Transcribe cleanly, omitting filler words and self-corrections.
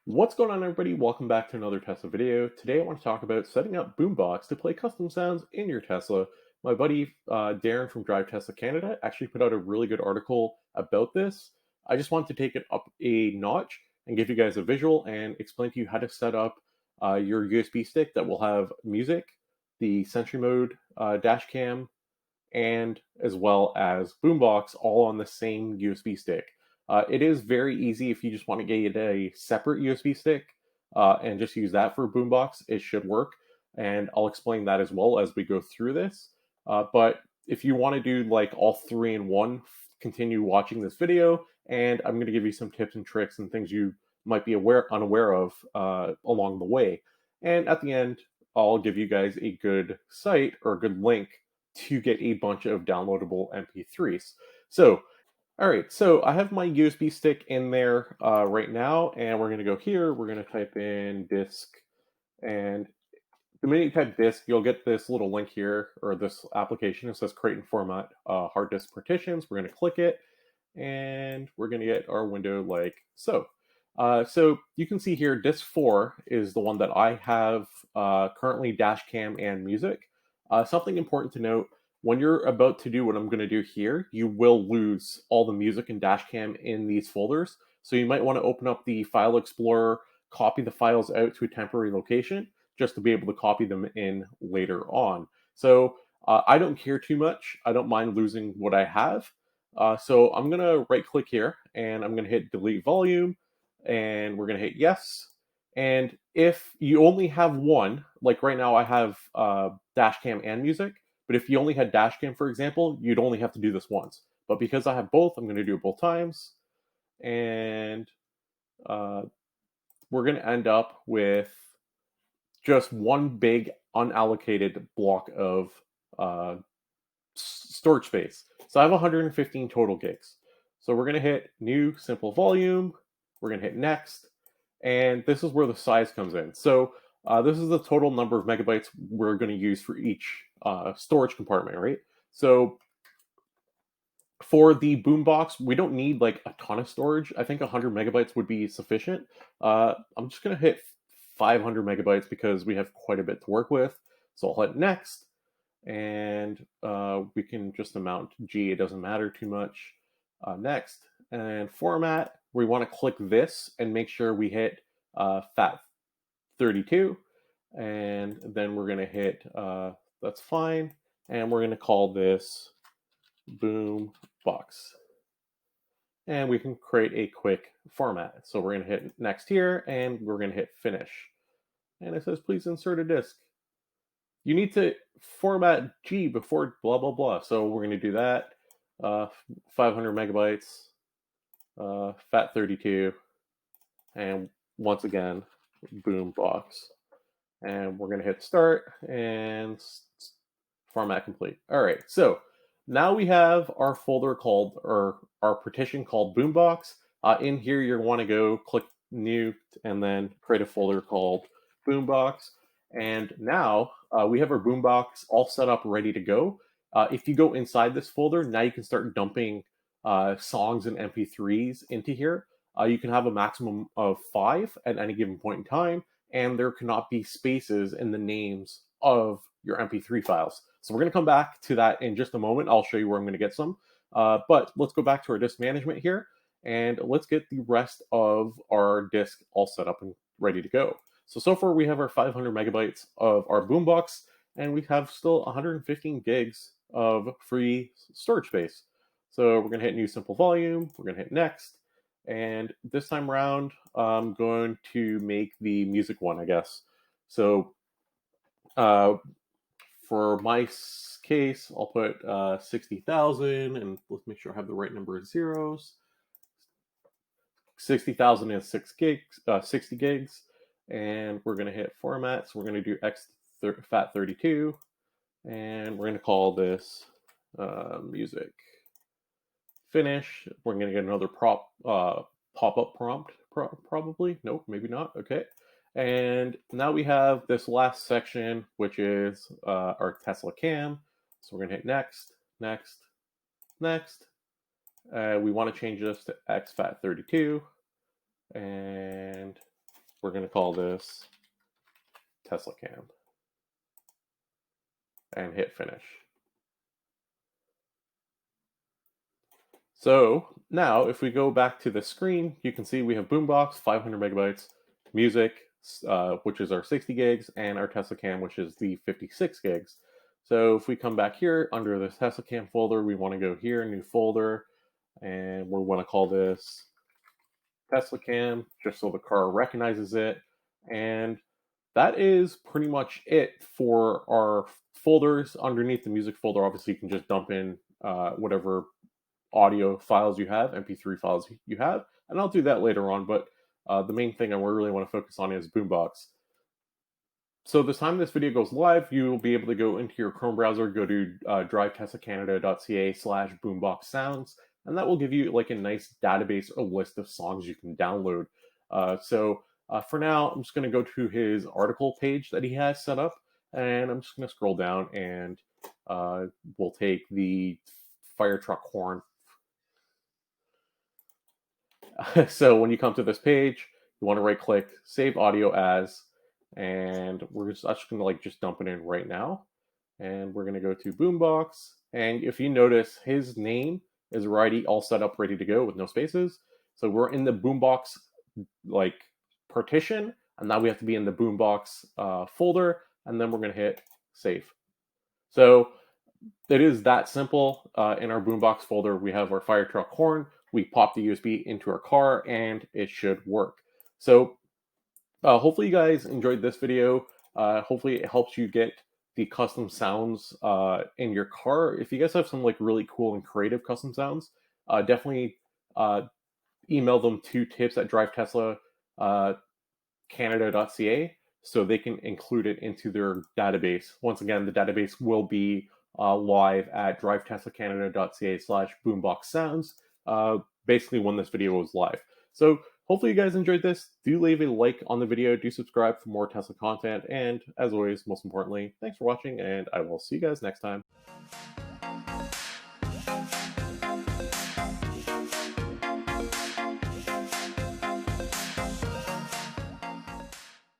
What's going on, everybody? Welcome back to another Tesla video. Today I want to talk about setting up Boombox to play custom sounds in your Tesla. My buddy Darren from Drive Tesla Canada actually put out a really good article about this. I just wanted to take it up a notch and give you guys a visual and explain to you how to set up your USB stick that will have music, the Sentry Mode Dashcam, and as well as Boombox all on the same USB stick. It is very easy if you just want to get a separate USB stick and just use that for Boombox. It should work, and I'll explain that as well as we go through this. But if you want to do like all three in one, continue watching this video, and I'm going to give you some tips and tricks and things you might be unaware of along the way. And at the end, I'll give you guys a good site or a good link to get a bunch of downloadable MP3s. So, all right, so I have my USB stick in there right now, and we're going to go here. We're going to type in disk, and the minute you type disk, you'll get this little link here, or this application. It says create and format hard disk partitions. We're going to click it, and we're going to get our window like so. So you can see here, disk 4 is the one that I have currently Dashcam and music. Something important to note, when you're about to do what I'm going to do here, you will lose all the music and Dashcam in these folders. So you might want to open up the File Explorer, copy the files out to a temporary location, just to be able to copy them in later on. So I don't care too much. I don't mind losing what I have. So I'm going to right click here, and I'm going to hit delete volume, and we're going to hit yes. And if you only have one, like right now I have Dashcam and music, but if you only had Dashcam, for example, you'd only have to do this once. But because I have both, I'm going to do it both times. And we're going to end up with just one big unallocated block of storage space. So I have 115 total gigs. So we're going to hit new simple volume. We're going to hit next. And this is where the size comes in. So this is the total number of megabytes we're going to use for each storage compartment, right? So for the Boombox, we don't need like a ton of storage. I think 100 megabytes would be sufficient. I'm just going to hit 500 megabytes because we have quite a bit to work with. So I'll hit next, and we can just amount G. It doesn't matter too much. Next, and format, we want to click this and make sure we hit FAT32, and then we're going to hit that's fine, and we're going to call this Boombox, and we can create a quick format. So we're going to hit next here, and we're going to hit finish, and it says please insert a disk. You need to format G before blah blah blah, so we're going to do that. 500 megabytes, FAT32, and once again, Boombox. And we're going to hit start and format complete. All right, so now we have our folder called, or our partition called Boombox. In here, you want to go click new and then create a folder called Boombox. And now we have our Boombox all set up, ready to go. If you go inside this folder, now you can start dumping songs and MP3s into here. You can have a maximum of 5 at any given point in time, and there cannot be spaces in the names of your MP3 files. So we're going to come back to that in just a moment. I'll show you where I'm going to get some. But let's go back to our disk management here, and let's get the rest of our disk all set up and ready to go. So far we have our 500 megabytes of our Boombox, and we have still 115 gigs of free storage space. So we're going to hit new simple volume, we're going to hit next, and this time around I'm going to make the music one, I guess. So for my case, I'll put 60,000, and let's make sure I have the right number of zeros. 60,000 is 60 gigs, and we're going to hit format. So we're going to do FAT32, and we're going to call this music. Finish. We're going to get another pop-up prompt, probably. Nope, maybe not. Okay. And now we have this last section, which is our TeslaCam. So we're going to hit next, next, next. We want to change this to XFAT32, and We're going to call this TeslaCam and hit finish. So now if we go back to the screen, you can see we have Boombox, 500 megabytes, music, which is our 60 gigs, and our TeslaCam, which is the 56 gigs. So if we come back here under this TeslaCam folder, we want to go here, new folder, and we want to call this TeslaCam, just so the car recognizes it. And that is pretty much it for our folders. Underneath the music folder, obviously you can just dump in whatever audio files you have, MP3 files you have, and I'll do that later on, but the main thing I really want to focus on is Boombox. So the time this video goes live, you'll be able to go into your Chrome browser, go to driveteslacanada.ca/boombox sounds, and that will give you like a nice database or list of songs you can download. For now, I'm just going to go to his article page that he has set up, and I'm just going to scroll down, and we'll take the fire truck horn. So when you come to this page, you want to right click, save audio as, and we're just going to like just dump it in right now. And we're going to go to Boombox. And if you notice, his name is already all set up, ready to go with no spaces. So we're in the Boombox like partition, and now we have to be in the Boombox folder, and then we're going to hit save. So it is that simple. In our Boombox folder, we have our fire truck horn. We pop the USB into our car, and it should work. So hopefully you guys enjoyed this video. Hopefully it helps you get the custom sounds in your car. If you guys have some like really cool and creative custom sounds, definitely email them to tips@drivetesla.canada.ca so they can include it into their database. Once again, the database will be live at driveteslacanada.ca/boombox sounds, basically when this video was live. So hopefully you guys enjoyed this. Do leave a like on the video, do subscribe for more Tesla content, and as always, most importantly, thanks for watching, and I will see you guys next time.